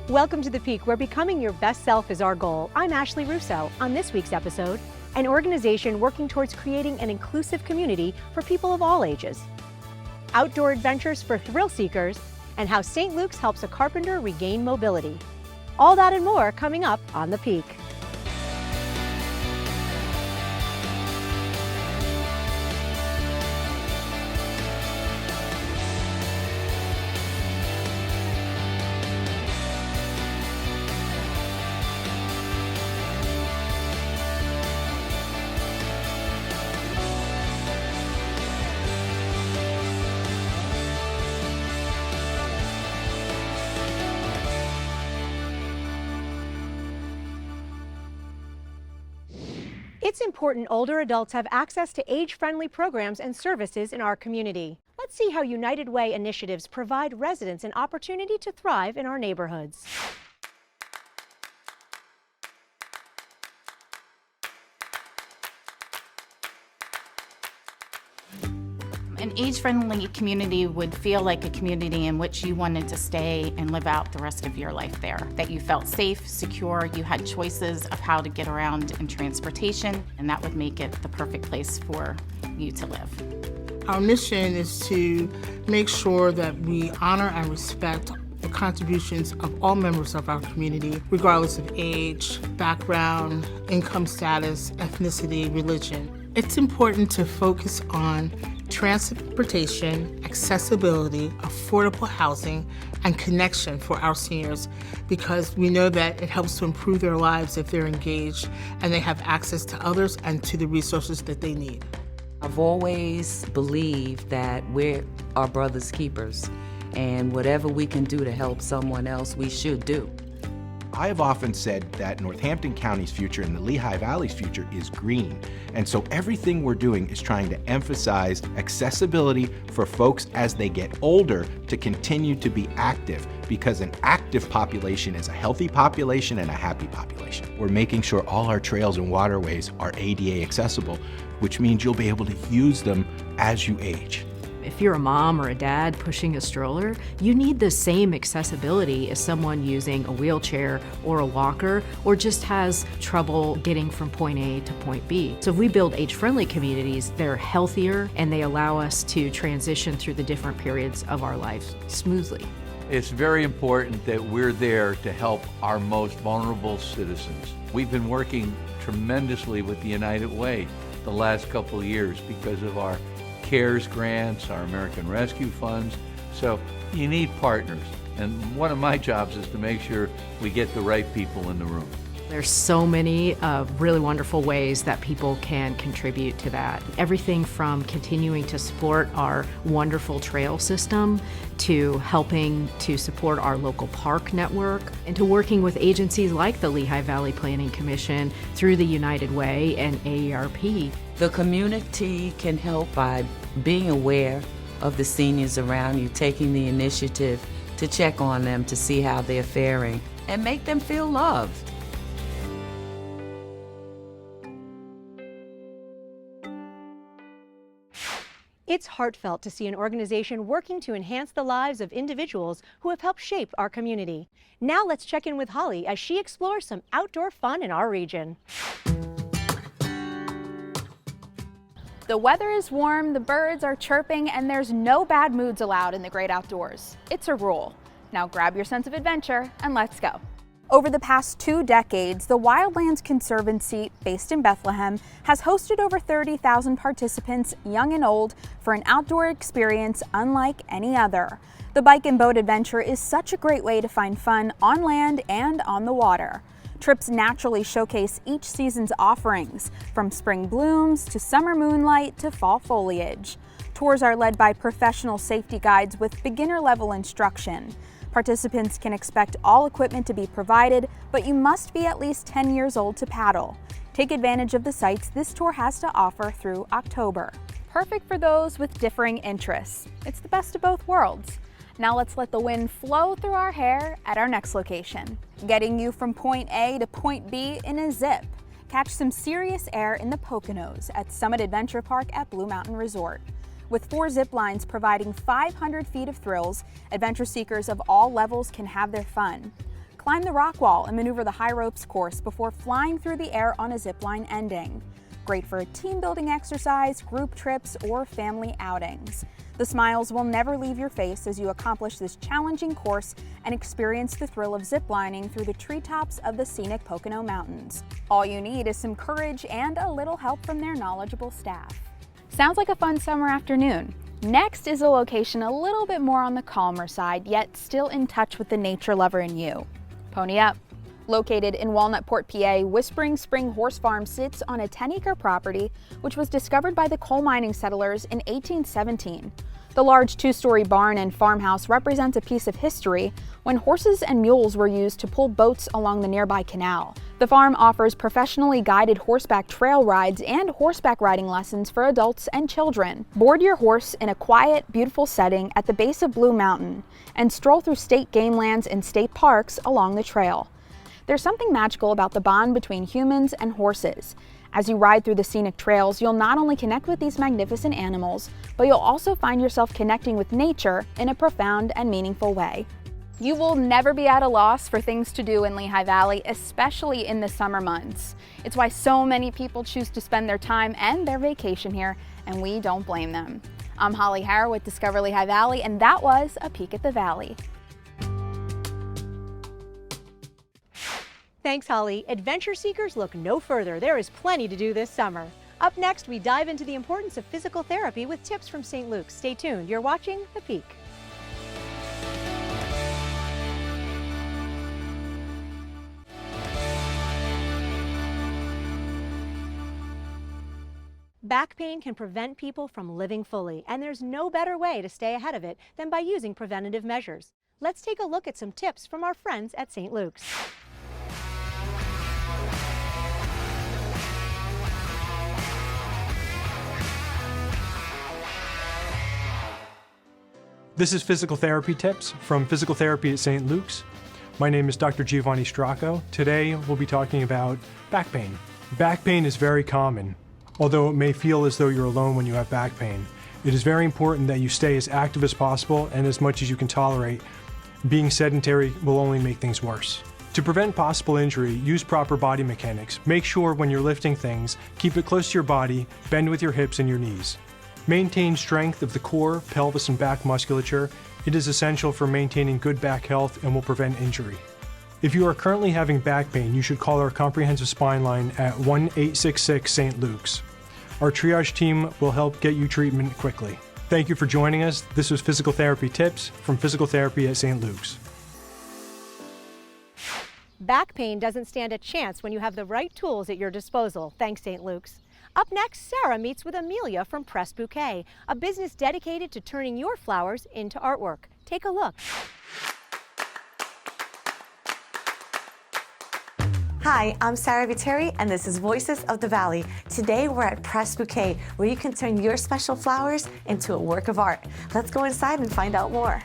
Welcome to The Peak, where becoming your best self is our goal. I'm Ashley Russo. On this week's episode, an organization working towards creating an inclusive community for people of all ages, outdoor adventures for thrill seekers, and how St. Luke's helps a carpenter regain mobility. All that and more coming up on The Peak. It's important older adults have access to age-friendly programs and services in our community. Let's see how United Way initiatives provide residents an opportunity to thrive in our neighborhoods. An age-friendly community would feel like a community in which you wanted to stay and live out the rest of your life there. That you felt safe, secure, you had choices of how to get around in transportation, and that would make it the perfect place for you to live. Our mission is to make sure that we honor and respect the contributions of all members of our community, regardless of age, background, income status, ethnicity, religion. It's important to focus on transportation, accessibility, affordable housing, and connection for our seniors, because we know that it helps to improve their lives if they're engaged and they have access to others and to the resources that they need. I've always believed that we're our brother's keepers, and whatever we can do to help someone else, we should do. I have often said that Northampton County's future and the Lehigh Valley's future is green. And so everything we're doing is trying to emphasize accessibility for folks as they get older to continue to be active, because an active population is a healthy population and a happy population. We're making sure all our trails and waterways are ADA accessible, which means you'll be able to use them as you age. If you're a mom or a dad pushing a stroller, you need the same accessibility as someone using a wheelchair or a walker, or just has trouble getting from point A to point B. So if we build age-friendly communities, they're healthier and they allow us to transition through the different periods of our lives smoothly. It's very important that we're there to help our most vulnerable citizens. We've been working tremendously with the United Way the last couple of years because of our CARES grants, our American Rescue Funds. So you need partners. And one of my jobs is to make sure we get the right people in the room. There's so many really wonderful ways that people can contribute to that. Everything from continuing to support our wonderful trail system, to helping to support our local park network, and to working with agencies like the Lehigh Valley Planning Commission through the United Way and AARP. The community can help by being aware of the seniors around you, taking the initiative to check on them to see how they're faring, and make them feel loved. It's heartfelt to see an organization working to enhance the lives of individuals who have helped shape our community. Now let's check in with Holly as she explores some outdoor fun in our region. The weather is warm, the birds are chirping, and there's no bad moods allowed in the great outdoors. It's a rule. Now grab your sense of adventure and let's go. Over the past 2 decades, the Wildlands Conservancy, based in Bethlehem, has hosted over 30,000 participants, young and old, for an outdoor experience unlike any other. The bike and boat adventure is such a great way to find fun on land and on the water. Trips naturally showcase each season's offerings, from spring blooms to summer moonlight to fall foliage. Tours are led by professional safety guides with beginner-level instruction. Participants can expect all equipment to be provided, but you must be at least 10 years old to paddle. Take advantage of the sites this tour has to offer through October. Perfect for those with differing interests. It's the best of both worlds. Now let's let the wind flow through our hair at our next location, getting you from point A to point B in a zip. Catch some serious air in the Poconos at Summit Adventure Park at Blue Mountain Resort. With 4 zip lines providing 500 feet of thrills, adventure seekers of all levels can have their fun. climb the rock wall and maneuver the high ropes course before flying through the air on a zip line ending. Great for a team building exercise, group trips, or family outings. The smiles will never leave your face as you accomplish this challenging course and experience the thrill of ziplining through the treetops of the scenic Pocono Mountains. All you need is some courage and a little help from their knowledgeable staff. Sounds like a fun summer afternoon. Next is a location a little bit more on the calmer side, yet still in touch with the nature lover in you. Pony up. Located in Walnutport, PA, Whispering Spring Horse Farm sits on a 10-acre property which was discovered by the coal mining settlers in 1817. The large 2-story barn and farmhouse represents a piece of history when horses and mules were used to pull boats along the nearby canal. The farm offers professionally guided horseback trail rides and horseback riding lessons for adults and children. Board your horse in a quiet, beautiful setting at the base of Blue Mountain and stroll through state game lands and state parks along the trail. There's something magical about the bond between humans and horses. As you ride through the scenic trails, you'll not only connect with these magnificent animals, but you'll also find yourself connecting with nature in a profound and meaningful way. You will never be at a loss for things to do in Lehigh Valley, especially in the summer months. It's why so many people choose to spend their time and their vacation here, and we don't blame them. I'm Holly Harrow with Discover Lehigh Valley, and that was a peek at the valley. Thanks, Holly. Adventure seekers, look no further. There is plenty to do this summer. Up next, we dive into the importance of physical therapy with tips from St. Luke's. Stay tuned. You're watching The Peak. Back pain can prevent people from living fully, and there's no better way to stay ahead of it than by using preventative measures. Let's take a look at some tips from our friends at St. Luke's. This is Physical Therapy Tips from Physical Therapy at St. Luke's. My name is Dr. Giovanni Stracco. Today we'll be talking about back pain. Back pain is very common. Although it may feel as though you're alone when you have back pain, it is very important that you stay as active as possible and as much as you can tolerate. Being sedentary will only make things worse. To prevent possible injury, use proper body mechanics. Make sure when you're lifting things, keep it close to your body, bend with your hips and your knees. Maintain strength of the core, pelvis, and back musculature. It is essential for maintaining good back health and will prevent injury. If you are currently having back pain, you should call our comprehensive spine line at 1-866 St. Luke's. Our triage team will help get you treatment quickly. Thank you for joining us. This was Physical Therapy Tips from Physical Therapy at St. Luke's. Back pain doesn't stand a chance when you have the right tools at your disposal. Thanks, St. Luke's. Up next, Sarah meets with Amelia from Bouquet, a business dedicated to turning your flowers into artwork. Take a look. Hi, I'm Sarah Viteri, and this is Voices of the Valley. Today we're at Bouquet, where you can turn your special flowers into a work of art. Let's go inside and find out more.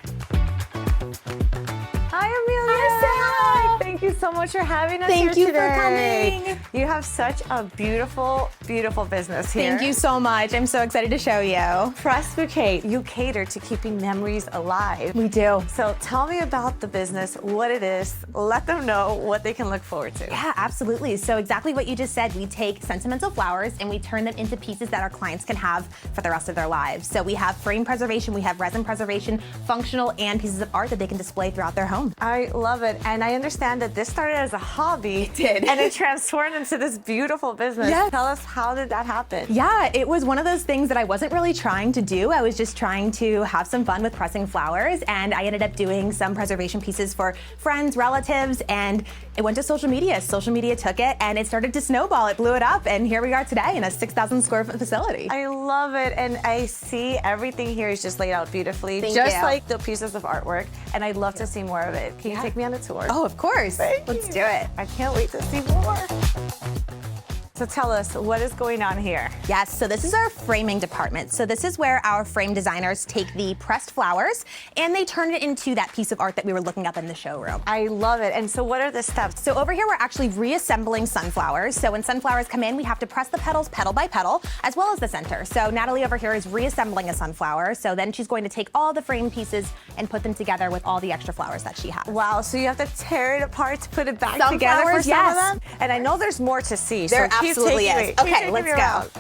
Hi, Amelia. Hi, Sarah. Thank you so much for having us Thank here you today. for coming. You have such a beautiful, beautiful business here. Thank you so much. I'm so excited to show you. Bouquet, you cater to keeping memories alive. We do. So tell me about the business, what it is. Let them know what they can look forward to. Yeah, absolutely. So exactly what you just said, we take sentimental flowers and we turn them into pieces that our clients can have for the rest of their lives. So we have frame preservation, we have resin preservation, functional, and pieces of art that they can display throughout their home. I love it. And I understand that this started as a hobby. It did. And it transformed into this beautiful business. Yes. Tell us, how did that happen? Yeah, it was one of those things that I wasn't really trying to do. I was just trying to have some fun with pressing flowers, and I ended up doing some preservation pieces for friends, relatives, and it went to social media. Social media took it, and it started to snowball. It blew it up, and here we are today in a 6,000 square foot facility. I love it, and I see everything here is just laid out beautifully, Thank just you. like the pieces of artwork, and I'd love to see more of it. Can you take me on a tour? Oh, of course. Thank Let's you. do it. I can't wait to see more. So tell us, what is going on here? Yes, so this is our framing department. So this is where our frame designers take the pressed flowers and they turn it into that piece of art that we were looking up in the showroom. I love it. And so what are the steps? So over here, we're actually reassembling sunflowers. So when sunflowers come in, we have to press the petals petal by petal, as well as the center. So Natalie over here is reassembling a sunflower. So then she's going to take all the frame pieces and put them together with all the extra flowers that she has. Wow, so you have to tear it apart to put it back Some together flowers, for some of yes. them? And I know there's more to see. There so keep absolutely taking is. me- keep Okay, taking let's me go. around.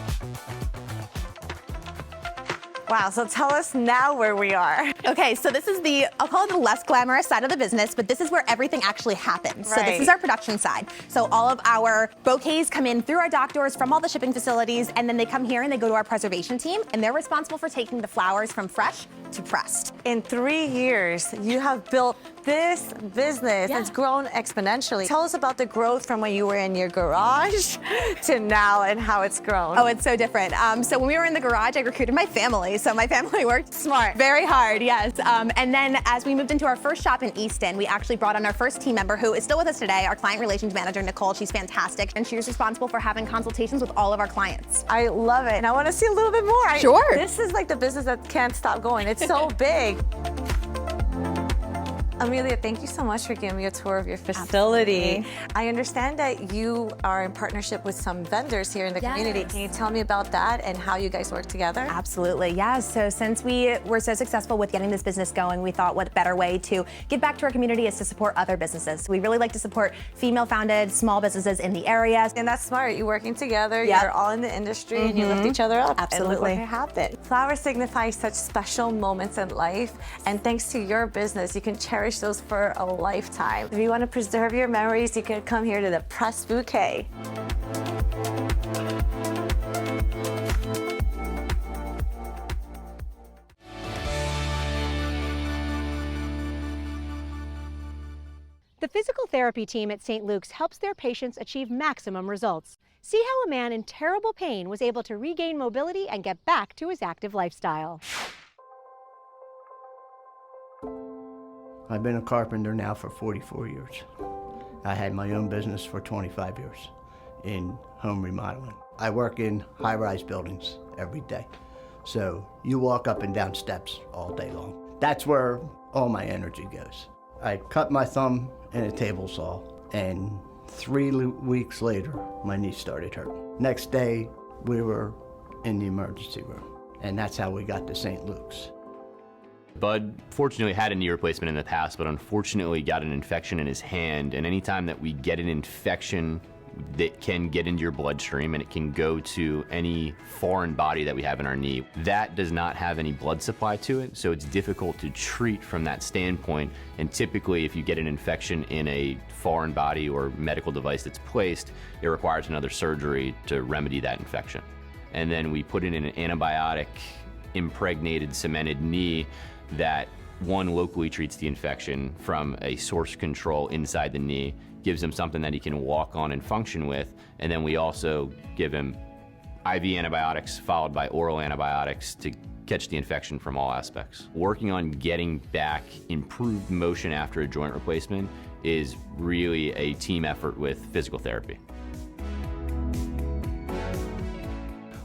Wow, so tell us now where we are. Okay, so this is the, I'll call it the less glamorous side of the business, but this is where everything actually happens. So this Right. is our production side. So all of our bouquets come in through our dock doors from all the shipping facilities, and then they come here and they go to our preservation team, and they're responsible for taking the flowers from fresh to pressed. In 3 years, you have built this business. Yeah. It's grown exponentially. Tell us about the growth from when you were in your garage to now and how it's grown. Oh, it's so different. So when we were in the garage, I recruited my family. So my family worked Smart. very hard, yes. And then as we moved into our first shop in Easton, we actually brought on our first team member who is still with us today, our client relations manager, Nicole. She's fantastic. And she was responsible for having consultations with all of our clients. I love it. And I want to see a little bit more. Sure. This is like the business that can't stop going. It's so big. Amelia, thank you so much for giving me a tour of your facility. Absolutely. I understand that you are in partnership with some vendors here in the community. Yes. Can you tell me about that and how you guys work together? Absolutely, yes. So since we were so successful with getting this business going, we thought what better way to give back to our community is to support other businesses. We really like to support female-founded small businesses in the area. And that's smart. You're working together. Yep. You're all in the industry and you lift each other up. Absolutely. And look what happened. Flowers signify such special moments in life. And thanks to your business, you can cherish those for a lifetime. If you want to preserve your memories, you can come here to the Press Bouquet. The physical therapy team at St. Luke's helps their patients achieve maximum results. See how a man in terrible pain was able to regain mobility and get back to his active lifestyle. I've been a carpenter now for 44 years. I had my own business for 25 years in home remodeling. I work in high-rise buildings every day. So you walk up and down steps all day long. That's where all my energy goes. I cut my thumb in a table saw, and 3 weeks later, my knee started hurting. Next day, we were in the emergency room, and that's how we got to St. Luke's. Bud fortunately had a knee replacement in the past, but unfortunately got an infection in his hand. And anytime that we get an infection that can get into your bloodstream and it can go to any foreign body that we have in our knee, that does not have any blood supply to it, so it's difficult to treat from that standpoint. And typically, if you get an infection in a foreign body or medical device that's placed, it requires another surgery to remedy that infection. And then we put in an antibiotic impregnated cemented knee that locally treats the infection from a source control inside the knee, gives him something that he can walk on and function with, and then we also give him IV antibiotics followed by oral antibiotics to catch the infection from all aspects. Working on getting back improved motion after a joint replacement is really a team effort with physical therapy.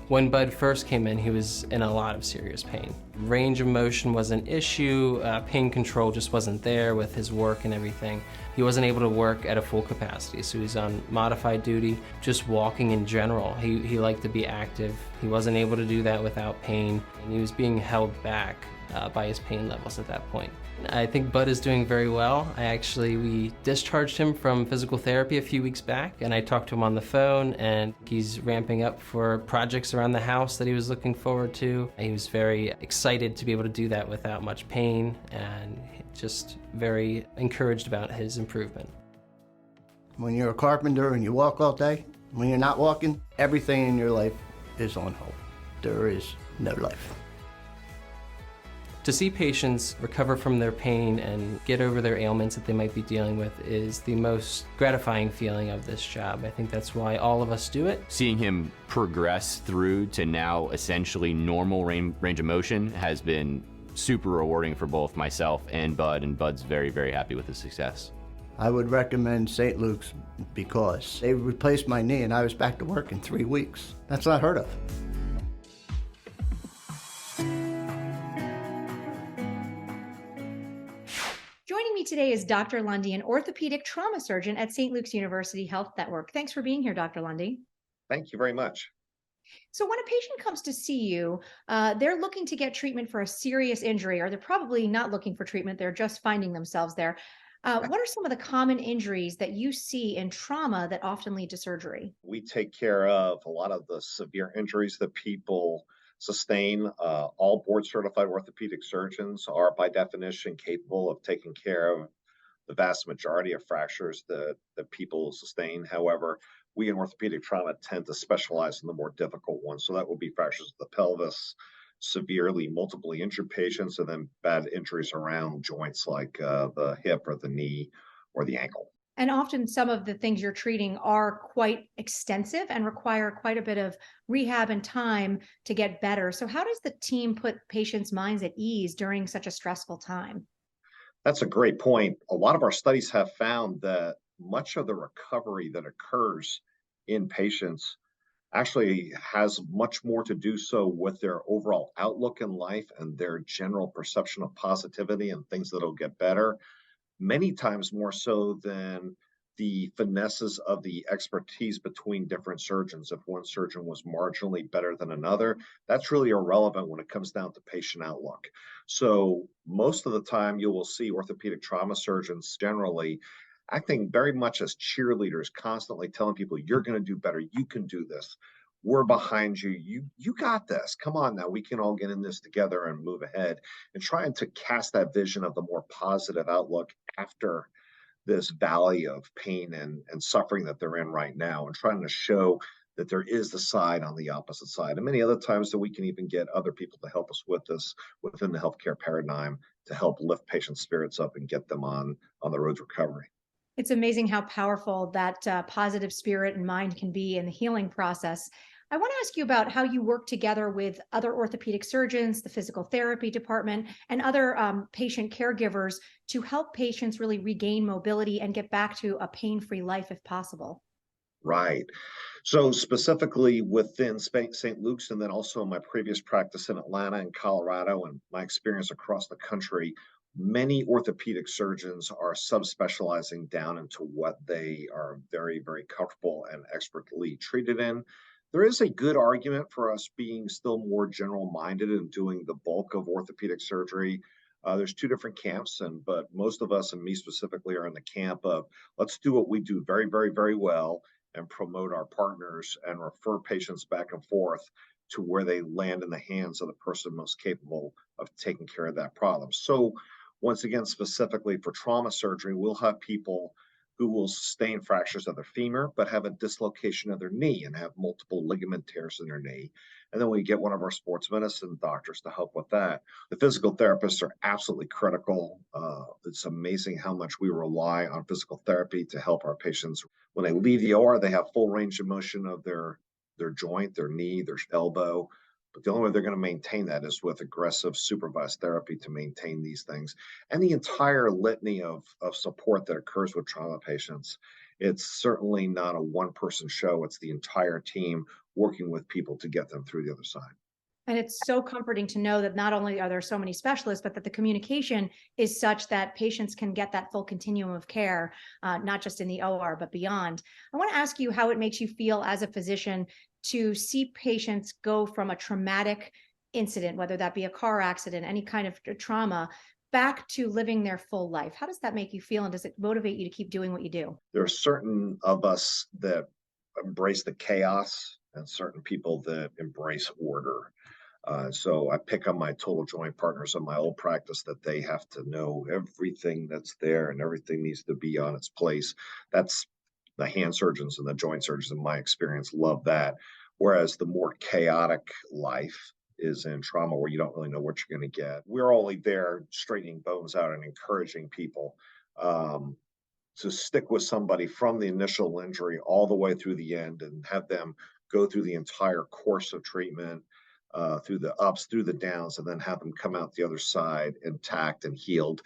When Bud first came in, he was in a lot of serious pain. Range of motion was an issue, pain control just wasn't there with his work and everything. He wasn't able to work at a full capacity, so he's on modified duty. Just walking in general, he liked to be active. He wasn't able to do that without pain, and he was being held back by his pain levels at that point. I think Bud is doing very well. We discharged him from physical therapy a few weeks back, and I talked to him on the phone, and he's ramping up for projects around the house that he was looking forward to. He was very excited to be able to do that without much pain, and just very encouraged about his improvement. When you're a carpenter and you walk all day, when you're not walking, everything in your life is on hold. There is no life. To see patients recover from their pain and get over their ailments that they might be dealing with is the most gratifying feeling of this job. I think that's why all of us do it. Seeing him progress through to now essentially normal range of motion has been super rewarding for both myself and Bud's very, very happy with his success. I would recommend St. Luke's because they replaced my knee and I was back to work in 3 weeks. That's not heard of. Joining me today is Dr. Lundy, an orthopedic trauma surgeon at St. Luke's University Health Network. Thanks for being here, Dr. Lundy. Thank you very much. So when a patient comes to see you, they're looking to get treatment for a serious injury, or they're probably not looking for treatment, they're just finding themselves there. What are some of the common injuries that you see in trauma that often lead to surgery? We take care of a lot of the severe injuries that people sustain. All board certified orthopedic surgeons are by definition capable of taking care of the vast majority of fractures that people sustain. However, we in orthopedic trauma tend to specialize in the more difficult ones. So that would be fractures of the pelvis, severely multiply injured patients, and then bad injuries around joints like the hip or the knee or the ankle. And often some of the things you're treating are quite extensive and require quite a bit of rehab and time to get better. So how does the team put patients' minds at ease during such a stressful time? That's a great point. A lot of our studies have found that much of the recovery that occurs in patients actually has much more to do so with their overall outlook in life and their general perception of positivity and things that'll get better, many times more so than the finesses of the expertise between different surgeons. If one surgeon was marginally better than another, that's really irrelevant when it comes down to patient outlook. So most of the time you will see orthopedic trauma surgeons generally acting very much as cheerleaders, constantly telling people, you're going to do better, you can do this, we're behind you, you got this, come on now, we can all get in this together and move ahead, and trying to cast that vision of the more positive outlook after this valley of pain and suffering that they're in right now, and trying to show that there is the side on the opposite side. And many other times that we can even get other people to help us with this within the healthcare paradigm to help lift patients' spirits up and get them on the road to recovery. It's amazing how powerful that positive spirit and mind can be in the healing process. I want to ask you about how you work together with other orthopedic surgeons, the physical therapy department, and other patient caregivers to help patients really regain mobility and get back to a pain-free life if possible. Right. So specifically within St. Luke's, and then also my previous practice in Atlanta and Colorado, and my experience across the country, many orthopedic surgeons are subspecializing down into what they are very, very comfortable and expertly treated in. There is a good argument for us being still more general minded and doing the bulk of orthopedic surgery. There's two different camps, but most of us, and me specifically, are in the camp of let's do what we do very, very, very well and promote our partners and refer patients back and forth to where they land in the hands of the person most capable of taking care of that problem. So once again, specifically for trauma surgery, we'll have people who will sustain fractures of their femur, but have a dislocation of their knee and have multiple ligament tears in their knee. And then we get one of our sports medicine doctors to help with that. The physical therapists are absolutely critical. It's amazing how much we rely on physical therapy to help our patients. When they leave the OR, they have full range of motion of their joint, their knee, their elbow. But the only way they're going to maintain that is with aggressive supervised therapy to maintain these things. And the entire litany of support that occurs with trauma patients. It's certainly not a one-person show. It's the entire team working with people to get them through the other side. And it's so comforting to know that not only are there so many specialists, but that the communication is such that patients can get that full continuum of care, not just in the OR, but beyond. I want to ask you how it makes you feel as a physician to see patients go from a traumatic incident, whether that be a car accident, any kind of trauma, back to living their full life. How does that make you feel? And does it motivate you to keep doing what you do? There are certain of us that embrace the chaos and certain people that embrace order. So I pick on my total joint partners in my old practice that they have to know everything that's there and everything needs to be on its place. That's the hand surgeons and the joint surgeons, in my experience, love that. Whereas the more chaotic life is in trauma where you don't really know what you're going to get. We're only there straightening bones out and encouraging people to stick with somebody from the initial injury all the way through the end and have them go through the entire course of treatment, through the ups, through the downs, and then have them come out the other side intact and healed.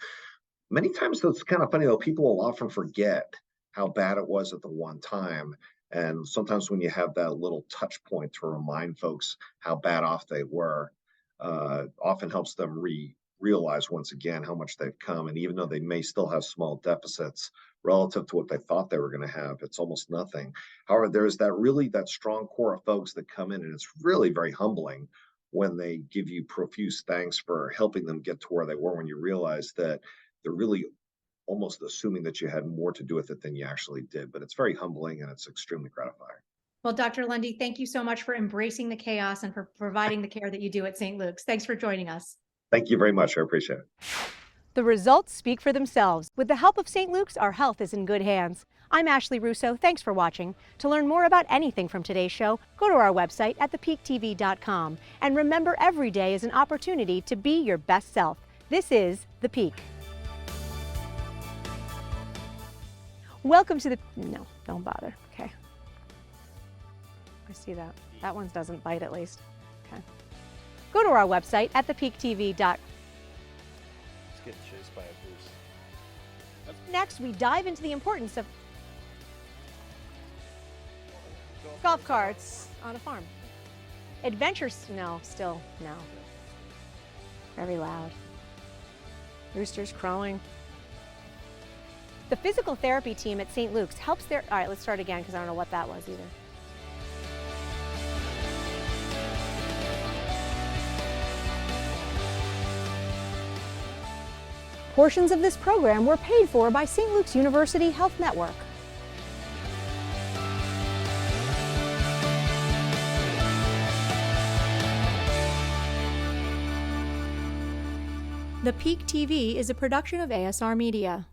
Many times it's kind of funny though, people will often forget how bad it was at the one time. And sometimes when you have that little touch point to remind folks how bad off they were, often helps them realize once again how much they've come. And even though they may still have small deficits relative to what they thought they were going to have, it's almost nothing. However, there's that strong core of folks that come in, and it's really very humbling when they give you profuse thanks for helping them get to where they were, when you realize that they're really almost assuming that you had more to do with it than you actually did. But it's very humbling and it's extremely gratifying. Well, Dr. Lundy, thank you so much for embracing the chaos and for providing the care that you do at St. Luke's. Thanks for joining us. Thank you very much. I appreciate it. The results speak for themselves. With the help of St. Luke's, our health is in good hands. I'm Ashley Russo. Thanks for watching. To learn more about anything from today's show, go to our website at thepeaktv.com. And remember, every day is an opportunity to be your best self. This is The Peak. Welcome to the... No, don't bother. Okay. I see that. That one doesn't bite at least. Okay. Go to our website at thepeaktv.com. Get chased by a goose. Next, we dive into the importance of golf carts on a farm. Adventures, no, still no. Very loud. Roosters crowing. The physical therapy team at St. Luke's helps their, all right, let's start again because I don't know what that was either. Portions of this program were paid for by St. Luke's University Health Network. The Peak TV is a production of ASR Media.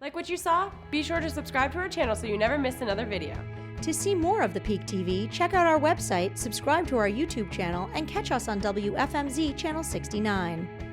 Like what you saw? Be sure to subscribe to our channel so you never miss another video. To see more of the Peak TV, check out our website, subscribe to our YouTube channel, and catch us on WFMZ Channel 69.